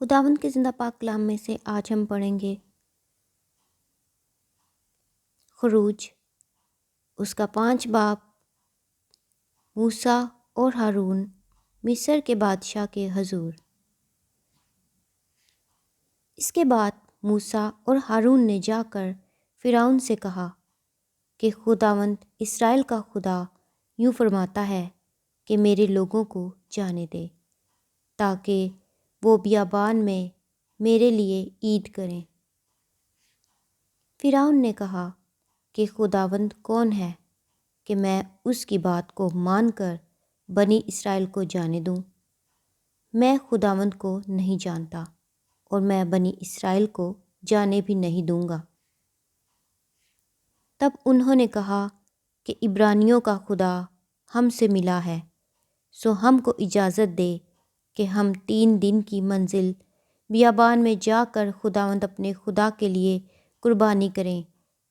खुदावंद के ज़िंदा पाक कलाम में से आज हम पढ़ेंगे खरूज उसका 5 बाब। मूसा और हारून मिस्र के बादशाह के हजूर। इसके बाद मूसा और हारून ने जाकर फ़िरौन से कहा कि खुदावंद इस्राएल का खुदा यूँ फरमाता है कि मेरे लोगों को जाने दे ताकि वो बियाबान में मेरे लिए ईद करें। फ़िरौन ने कहा कि खुदावंद कौन है कि मैं उसकी बात को मानकर बनी इस्राएल को जाने दूं। मैं खुदावंद को नहीं जानता और मैं बनी इस्राएल को जाने भी नहीं दूंगा। तब उन्होंने कहा कि इब्रानियों का खुदा हमसे मिला है, सो हमको इजाज़त दे कि हम 3 दिन की मंजिल बियाबान में जाकर खुदावंद अपने खुदा के लिए कुर्बानी करें,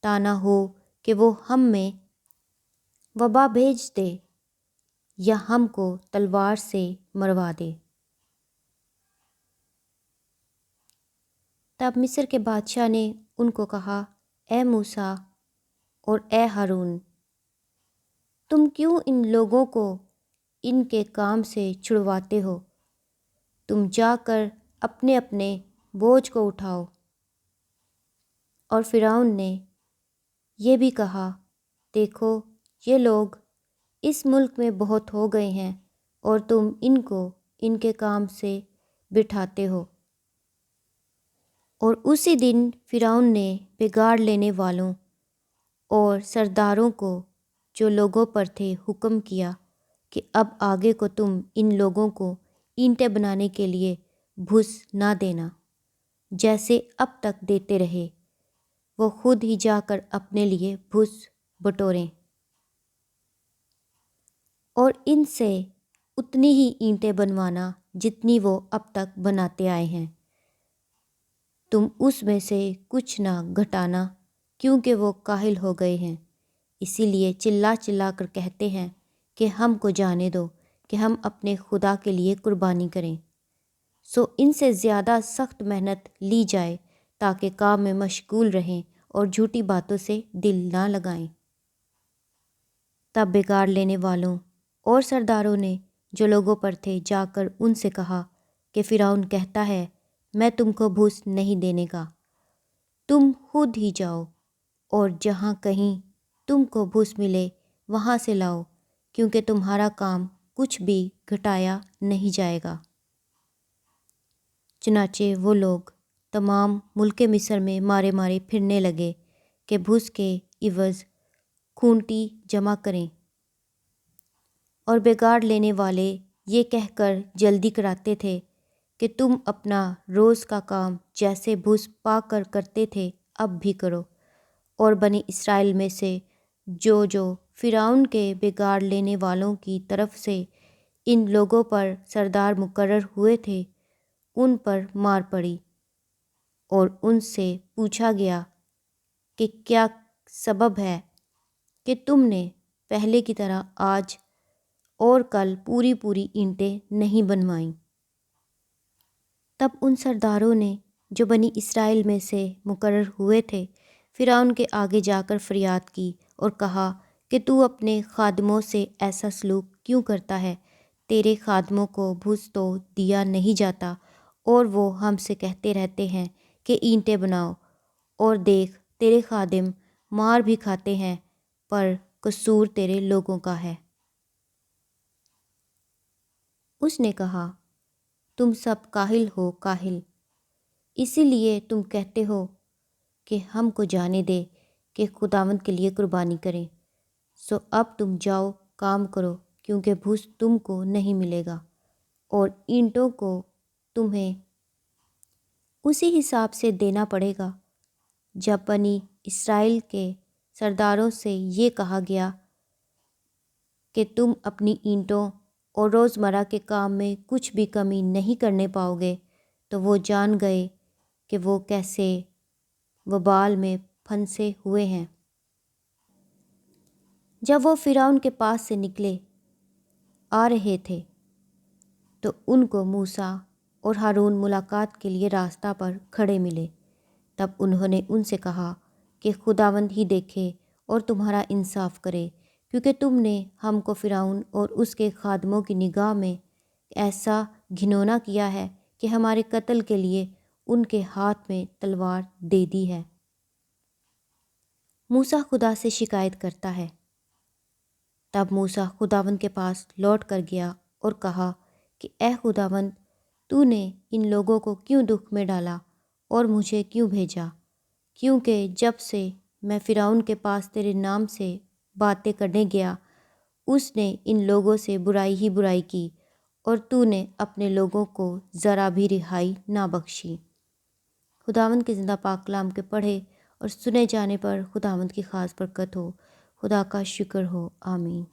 ताना हो कि वो हम में वबा भेज दे या हमको तलवार से मरवा दे। तब मिस्र के बादशाह ने उनको कहा, ए मूसा और ए हारून, तुम क्यों इन लोगों को इनके काम से छुड़वाते हो? तुम जाकर अपने अपने बोझ को उठाओ। और फ़िरौन ने ये भी कहा, देखो ये लोग इस मुल्क में बहुत हो गए हैं और तुम इनको इनके काम से बिठाते हो। और उसी दिन फ़िरौन ने बिगाड़ लेने वालों और सरदारों को जो लोगों पर थे हुक्म किया कि अब आगे को तुम इन लोगों को ईंटें बनाने के लिए भूस ना देना, जैसे अब तक देते रहे। वो खुद ही जाकर अपने लिए भूस बटोरें और इनसे उतनी ही ईंटें बनवाना जितनी वो अब तक बनाते आए हैं। तुम उसमें से कुछ ना घटाना, क्योंकि वो काहिल हो गए हैं, इसीलिए चिल्ला चिल्ला कर कहते हैं कि हमको जाने दो कि हम अपने खुदा के लिए कुर्बानी करें। सो इनसे ज़्यादा सख्त मेहनत ली जाए ताकि काम में मशगूल रहें और झूठी बातों से दिल ना लगाएं। तब बिगाड़ लेने वालों और सरदारों ने जो लोगों पर थे जाकर उनसे कहा कि फ़िरौन कहता है, मैं तुमको भूस नहीं देने का। तुम खुद ही जाओ और जहाँ कहीं तुमको भूस मिले वहाँ से लाओ, क्योंकि तुम्हारा काम कुछ भी घटाया नहीं जाएगा। चनाचे वो लोग तमाम मुल्क मिस्र में मारे मारे फिरने लगे कि भूस के इवज़ खूंटी जमा करें। और बिगाड़ लेने वाले ये कहकर जल्दी कराते थे कि तुम अपना रोज़ का काम जैसे भूस पाकर करते थे अब भी करो। और बनी इस्राएल में से जो जो फ़िरौन के बिगाड़ लेने वालों की तरफ से इन लोगों पर सरदार मुकर्रर हुए थे, उन पर मार पड़ी। और उनसे पूछा गया कि क्या सबब है कि तुमने पहले की तरह आज और कल पूरी पूरी ईंटें नहीं बनवाईं। तब उन सरदारों ने जो बनी इस्राएल में से मुकर्रर हुए थे फ़िरौन के आगे जाकर फरियाद की और कहा कि तू अपने खादमों से ऐसा सलूक क्यों करता है? तेरे खादमों को भूस तो दिया नहीं जाता और वो हमसे कहते रहते हैं कि ईंटें बनाओ, और देख तेरे खादिम मार भी खाते हैं, पर कसूर तेरे लोगों का है। उसने कहा, तुम सब काहिल हो काहिल, इसीलिए तुम कहते हो कि हमको जाने दे कि खुदावंद के लिए कुर्बानी करें। सो अब तुम जाओ काम करो, क्योंकि भूस तुमको नहीं मिलेगा और ईंटों को तुम्हें उसी हिसाब से देना पड़ेगा जब बनी इस्राएल के सरदारों से ये कहा गया कि तुम अपनी ईंटों और रोज़मर्रा के काम में कुछ भी कमी नहीं करने पाओगे, तो वो जान गए कि वो कैसे वबाल में फंसे हुए हैं। जब वो फ़िरौन के पास से निकले आ रहे थे तो उनको मूसा اور ہارون ملاقات کے لیے راستہ پر کھڑے ملے۔ تب انہوں نے ان سے کہا کہ خداوند ہی دیکھے اور تمہارا انصاف کرے، کیونکہ تم نے ہم کو فرعون اور اس کے خادموں کی نگاہ میں ایسا گھنونا کیا ہے کہ ہمارے قتل کے لیے ان کے ہاتھ میں تلوار دے دی ہے۔ موسیٰ خدا سے شکایت کرتا ہے۔ تب موسیٰ خداوند کے پاس لوٹ کر گیا اور کہا کہ اے خداوند، تو نے ان لوگوں کو کیوں دکھ میں ڈالا اور مجھے کیوں بھیجا؟ کیونکہ جب سے میں فرعون کے پاس تیرے نام سے باتیں کرنے گیا، اس نے ان لوگوں سے برائی ہی برائی کی، اور تو نے اپنے لوگوں کو ذرا بھی رہائی نہ بخشی۔ خداوند کے زندہ پاک کلام کے پڑھے اور سنے جانے پر خداوند کی خاص برکت ہو۔ خدا کا شکر ہو، آمین۔